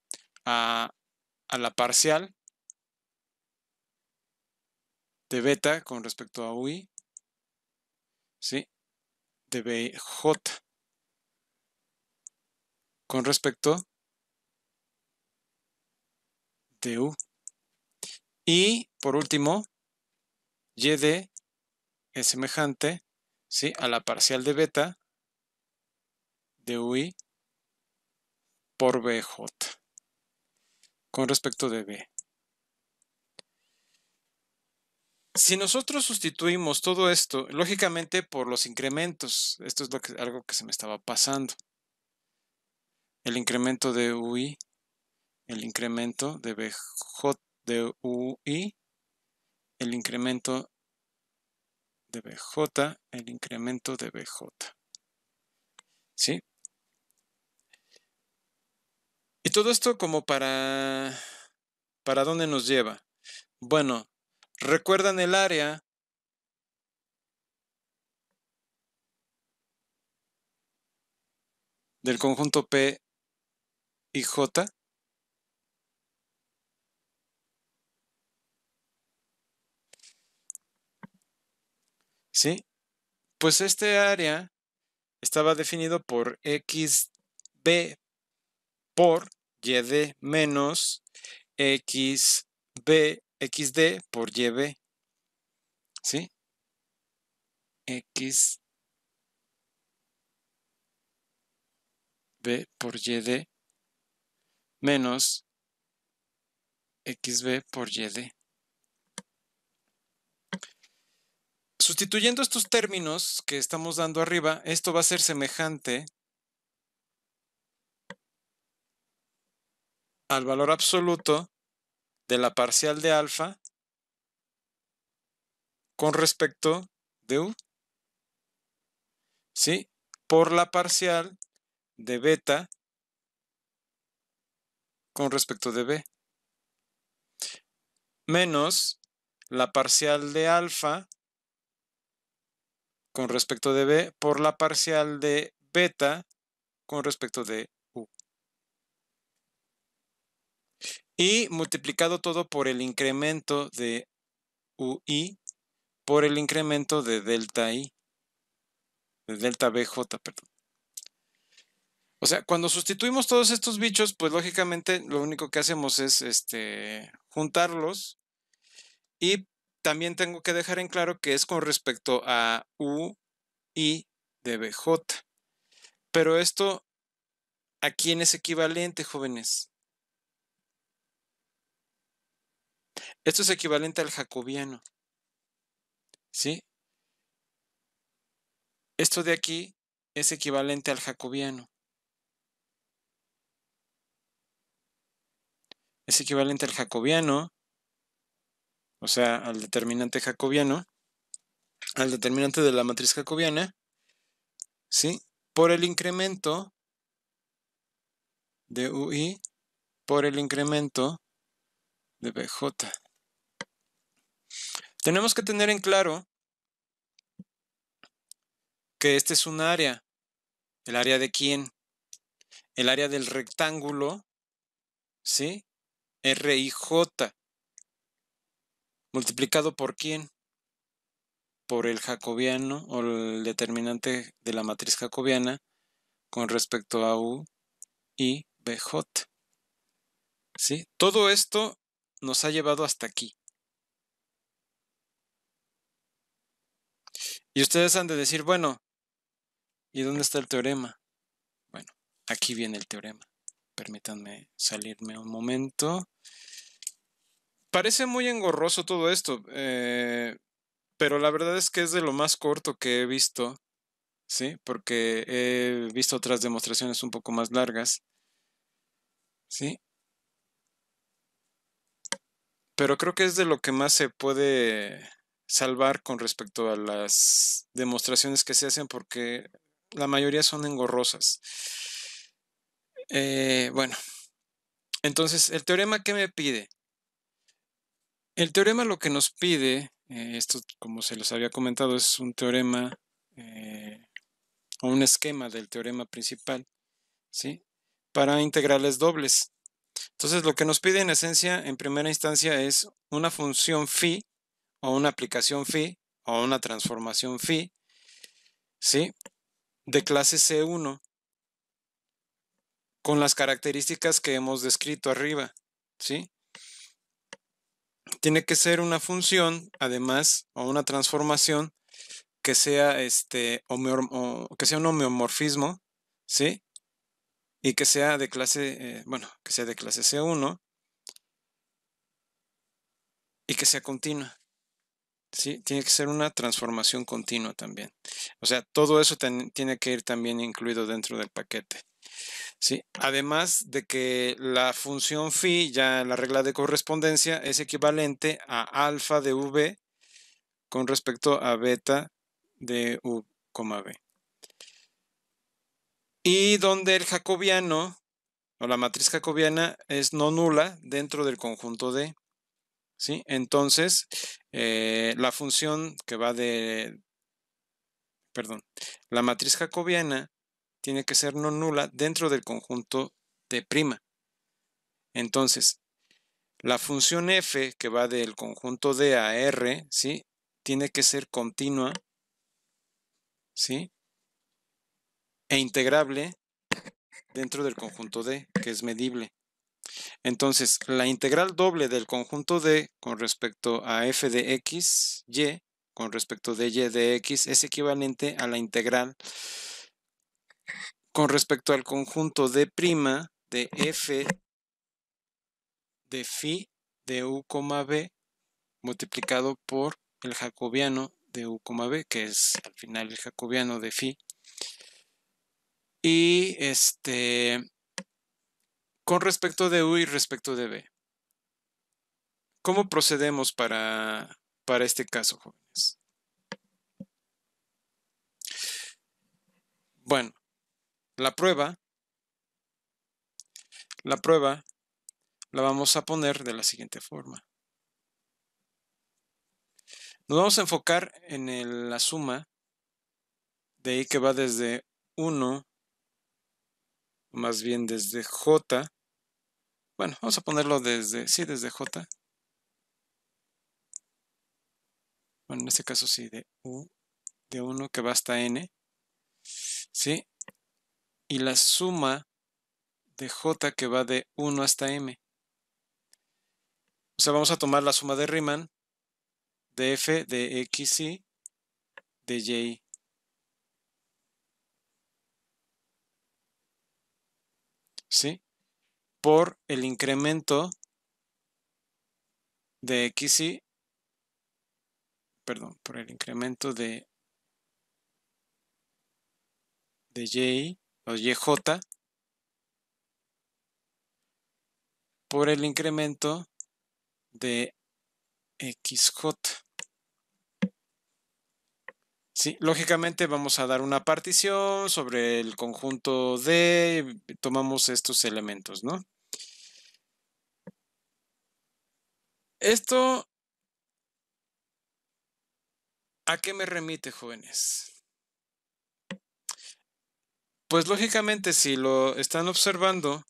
a la parcial de beta con respecto a UI, ¿sí? De BJ con respecto de U. Y por último, YD es semejante, ¿sí? A la parcial de beta de UI por BJ con respecto de B. Si nosotros sustituimos todo esto, lógicamente por los incrementos, esto es algo que se me estaba pasando. El incremento de UI, el incremento de BJ de UI, el incremento de BJ, el incremento de BJ. ¿Sí? Y todo esto como ¿para dónde nos lleva? Bueno, ¿recuerdan el área del conjunto P y J? ¿Sí? Pues este área estaba definido por XB por YD menos XD por YB. ¿Sí? XB por YD menos XB por YD. Sustituyendo estos términos que estamos dando arriba, esto va a ser semejante al valor absoluto de la parcial de alfa con respecto de U, ¿sí? Por la parcial de beta con respecto de B, menos la parcial de alfa con respecto de B por la parcial de beta con respecto de U. Y multiplicado todo por el incremento de UI por el incremento de delta I, de delta BJ, perdón. O sea, cuando sustituimos todos estos bichos, pues lógicamente lo único que hacemos es juntarlos, y también tengo que dejar en claro que es con respecto a UI de BJ. Pero esto, ¿a quién es equivalente, jóvenes? Esto es equivalente al jacobiano, ¿sí? Esto de aquí es equivalente al jacobiano. Es equivalente al jacobiano, o sea, al determinante jacobiano, al determinante de la matriz jacobiana, ¿sí? Por el incremento de UI por el incremento de BJ. Tenemos que tener en claro que este es un área. ¿El área de quién? El área del rectángulo, ¿sí? RIJ. ¿Multiplicado por quién? Por el jacobiano o el determinante de la matriz jacobiana con respecto a U y BJ. ¿Sí? Todo esto nos ha llevado hasta aquí. Y ustedes han de decir, bueno, ¿y dónde está el teorema? Bueno, aquí viene el teorema. Permítanme salirme un momento. Parece muy engorroso todo esto, pero la verdad es que es de lo más corto que he visto, ¿sí? Porque he visto otras demostraciones un poco más largas, ¿sí? Pero creo que es de lo que más se puede salvar con respecto a las demostraciones que se hacen, porque la mayoría son engorrosas. Bueno, entonces, ¿el teorema qué me pide? El teorema lo que nos pide, esto como se los había comentado, es un teorema o un esquema del teorema principal, ¿sí? Para integrales dobles. Entonces, lo que nos pide en esencia, en primera instancia, es una función phi o una aplicación phi o una transformación phi, ¿sí? De clase C1 con las características que hemos descrito arriba, ¿sí? Tiene que ser una función, además, o una transformación que sea que sea un homeomorfismo, ¿sí? Y que sea de clase, que sea de clase C1 y que sea continua, ¿sí? Tiene que ser una transformación continua también. O sea, todo eso tiene que ir también incluido dentro del paquete, ¿sí? Además de que la función phi, ya la regla de correspondencia, es equivalente a alfa de v con respecto a beta de u, v. Y donde el jacobiano o la matriz jacobiana es no nula dentro del conjunto D, ¿sí? Entonces, la función que va la matriz jacobiana tiene que ser no nula dentro del conjunto D'. Entonces, la función f que va del conjunto D a R, ¿sí? Tiene que ser continua, ¿sí? E integrable dentro del conjunto D, que es medible. Entonces, la integral doble del conjunto D con respecto a f de x, y, con respecto de y de x, es equivalente a la integral con respecto al conjunto D' de f de phi de u, v multiplicado por el jacobiano de u, v, que es al final el jacobiano de phi. Y con respecto de u y respecto de v. ¿Cómo procedemos para este caso, jóvenes? Bueno, la prueba la vamos a poner de la siguiente forma. Nos vamos a enfocar en la suma de i que va desde 1, más bien desde j. Bueno, vamos a ponerlo desde j. Bueno, en este caso sí, de 1 que va hasta n. ¿Sí? Y la suma de j que va de 1 hasta m. O sea, vamos a tomar la suma de Riemann de f de xy de y. ¿Sí? Por el incremento de xy, perdón, por el incremento de y o yj por el incremento de xj. Sí, lógicamente vamos a dar una partición sobre el conjunto D, tomamos estos elementos, ¿no? Esto, ¿a qué me remite, jóvenes? Pues lógicamente, si lo están observando,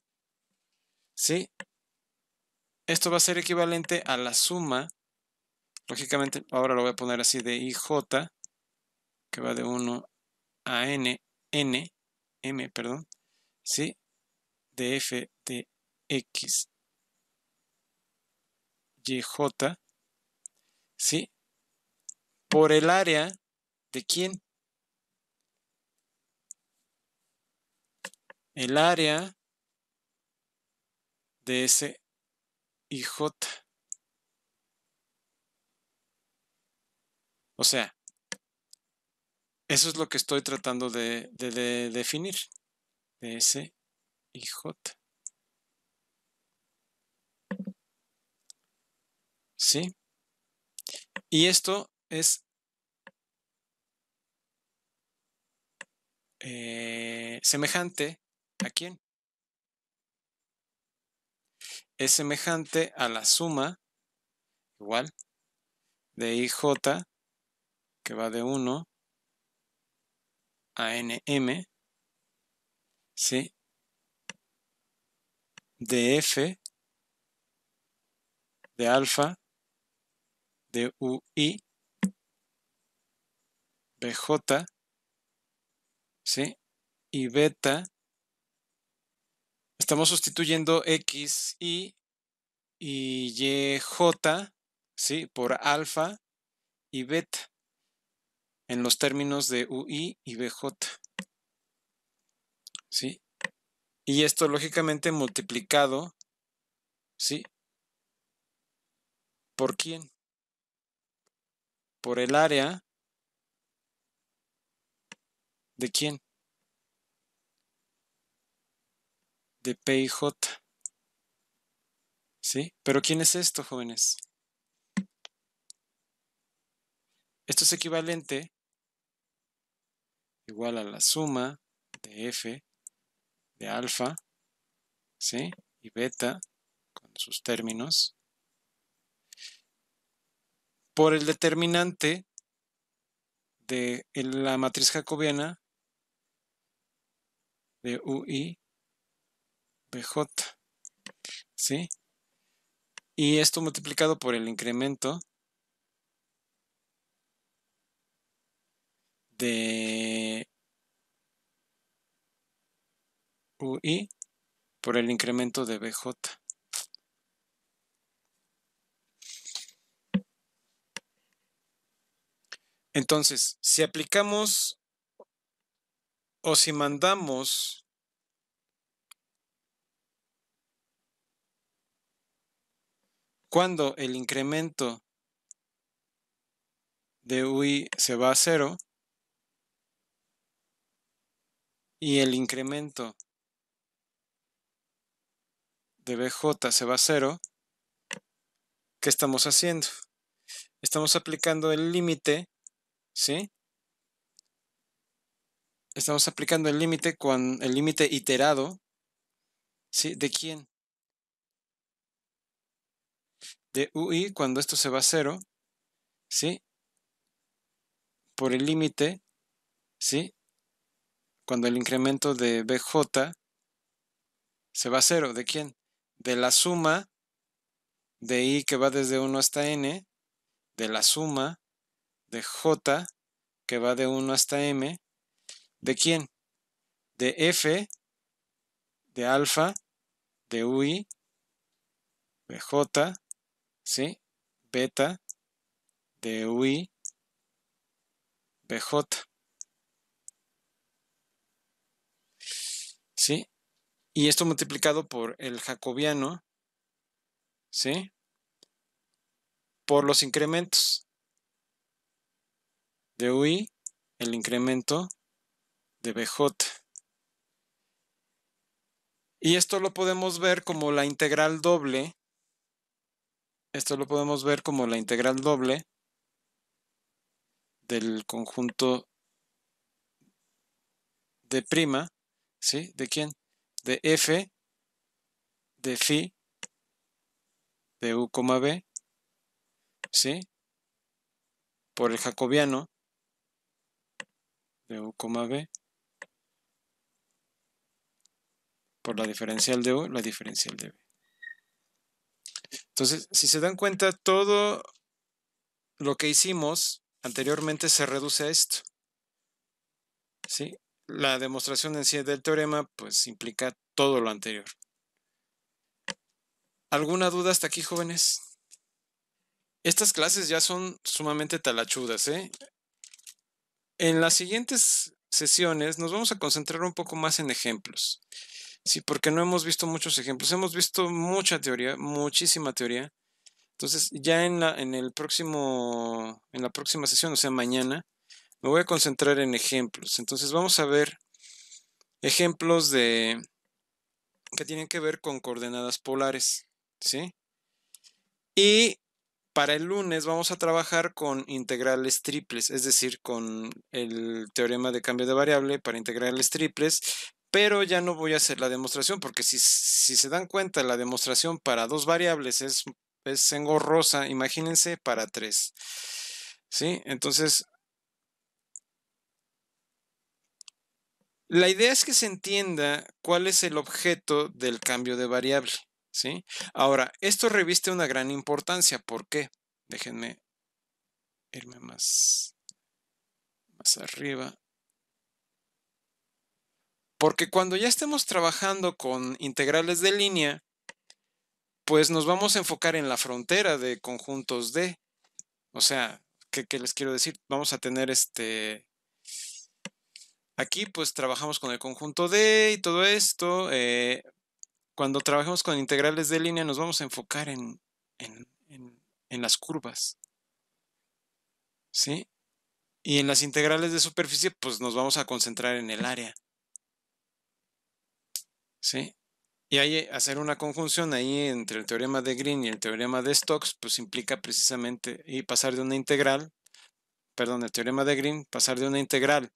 ¿sí? Esto va a ser equivalente a la suma, lógicamente, ahora lo voy a poner así de IJ, que va de 1 a m, perdón, ¿sí? De f de x, y, j, ¿sí? Por el área de ¿quién? El área de ese IJ. O sea, eso es lo que estoy tratando de definir, de ese IJ. ¿Sí? Y esto es semejante ¿a quién? Es semejante a la suma, igual, de IJ, que va de 1 a nm, ¿sí? De f, de alfa, de ui, bj, ¿sí? Y beta, estamos sustituyendo x, y yj, ¿sí? Por alfa y beta en los términos de ui y bj, ¿sí? Y esto lógicamente multiplicado, ¿sí? ¿Por quién? Por el área de quién? De P y J, ¿sí? Pero ¿quién es esto, jóvenes? Esto es equivalente igual a la suma de F de alfa, ¿sí? Y beta con sus términos por el determinante de la matriz jacobiana de UI BJ, ¿sí? Y esto multiplicado por el incremento de UI por el incremento de BJ. Entonces, si aplicamos o si mandamos cuando el incremento de UI se va a 0 y el incremento de BJ se va a 0, ¿qué estamos haciendo? Estamos aplicando el límite, ¿sí? Estamos aplicando el límite con el límite iterado, ¿sí? ¿De quién? De UI cuando esto se va a cero, ¿sí? Por el límite, ¿sí? Cuando el incremento de BJ se va a cero, ¿de quién? De la suma de I que va desde 1 hasta N, de la suma de J que va de 1 hasta M, ¿de quién? De F, de alfa, de UI, de J, ¿sí? Beta, de UI, BJ, ¿sí? Y esto multiplicado por el jacobiano, ¿sí? Por los incrementos de UI, el incremento de BJ. Y esto lo podemos ver como la integral doble. Esto lo podemos ver como la integral doble del conjunto de prima, ¿sí? ¿De quién? De F, de phi, de U, B, ¿sí? Por el jacobiano de U, B, por la diferencial de U, la diferencial de B. Entonces, si se dan cuenta, todo lo que hicimos anteriormente se reduce a esto, ¿sí? La demostración en sí del teorema, pues, implica todo lo anterior. ¿Alguna duda hasta aquí, jóvenes? Estas clases ya son sumamente talachudas, ¿eh? En las siguientes sesiones nos vamos a concentrar un poco más en ejemplos. Sí, porque no hemos visto muchos ejemplos. Hemos visto mucha teoría, muchísima teoría. Entonces, ya en la próxima sesión, o sea, mañana, me voy a concentrar en ejemplos. Entonces, vamos a ver ejemplos que tienen que ver con coordenadas polares, ¿sí? Y para el lunes vamos a trabajar con integrales triples, es decir, con el teorema de cambio de variable para integrales triples, pero ya no voy a hacer la demostración porque si se dan cuenta, la demostración para dos variables es engorrosa, imagínense para tres. ¿Sí? Entonces, la idea es que se entienda cuál es el objeto del cambio de variable. ¿Sí? Ahora, esto reviste una gran importancia. ¿Por qué? Déjenme irme más arriba. Porque cuando ya estemos trabajando con integrales de línea, pues nos vamos a enfocar en la frontera de conjuntos D. O sea, ¿qué les quiero decir? Vamos a tener aquí pues trabajamos con el conjunto D y todo esto. Cuando trabajemos con integrales de línea nos vamos a enfocar en, en las curvas. ¿Sí? Y en las integrales de superficie pues nos vamos a concentrar en el área. ¿Sí? Y ahí hacer una conjunción ahí entre el teorema de Green y el teorema de Stokes, pues implica precisamente y pasar de una integral, perdón, el teorema de Green, pasar de una integral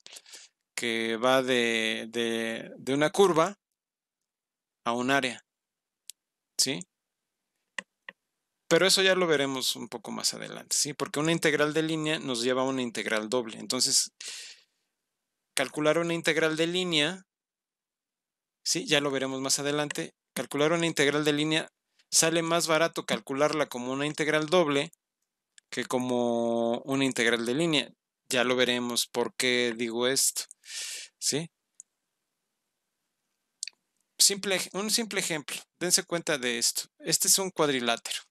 que va de una curva a un área, ¿sí? Pero eso ya lo veremos un poco más adelante, ¿sí? Porque una integral de línea nos lleva a una integral doble. Entonces, calcular una integral de línea, ¿sí? Ya lo veremos más adelante. Calcular una integral de línea sale más barato calcularla como una integral doble que como una integral de línea. Ya lo veremos por qué digo esto. ¿Sí? Un simple ejemplo. Dense cuenta de esto. Este es un cuadrilátero.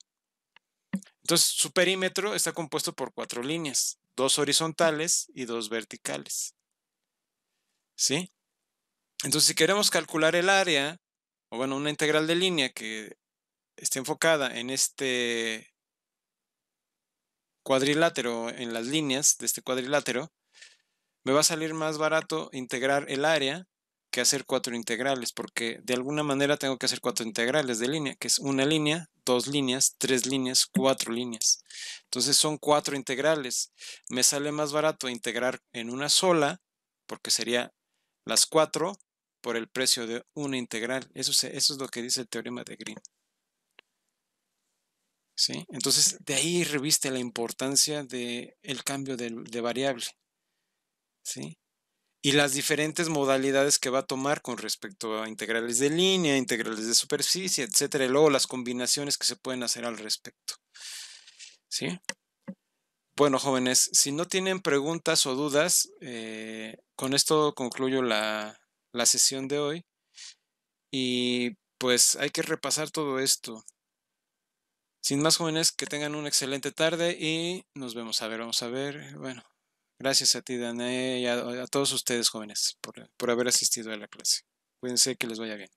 Entonces, su perímetro está compuesto por 4 líneas, 2 horizontales y 2 verticales. ¿Sí? Entonces, si queremos calcular el área, o bueno, una integral de línea que esté enfocada en este cuadrilátero, en las líneas de este cuadrilátero, me va a salir más barato integrar el área que hacer 4 integrales, porque de alguna manera tengo que hacer 4 integrales de línea, que es una línea, 2 líneas, 3 líneas, 4 líneas. Entonces son 4 integrales. Me sale más barato integrar en una sola, porque sería las 4 por el precio de una integral. Eso es lo que dice el teorema de Green. ¿Sí? Entonces, de ahí reviste la importancia del cambio de variable. ¿Sí? Y las diferentes modalidades que va a tomar con respecto a integrales de línea, integrales de superficie, etcétera, y luego las combinaciones que se pueden hacer al respecto. ¿Sí? Bueno, jóvenes, si no tienen preguntas o dudas, con esto concluyo la sesión de hoy. Y pues hay que repasar todo esto. Sin más, jóvenes, que tengan una excelente tarde y nos vemos. A ver, vamos a ver. Bueno, gracias a ti, Danae, y a todos ustedes, jóvenes, por haber asistido a la clase. Cuídense, que les vaya bien.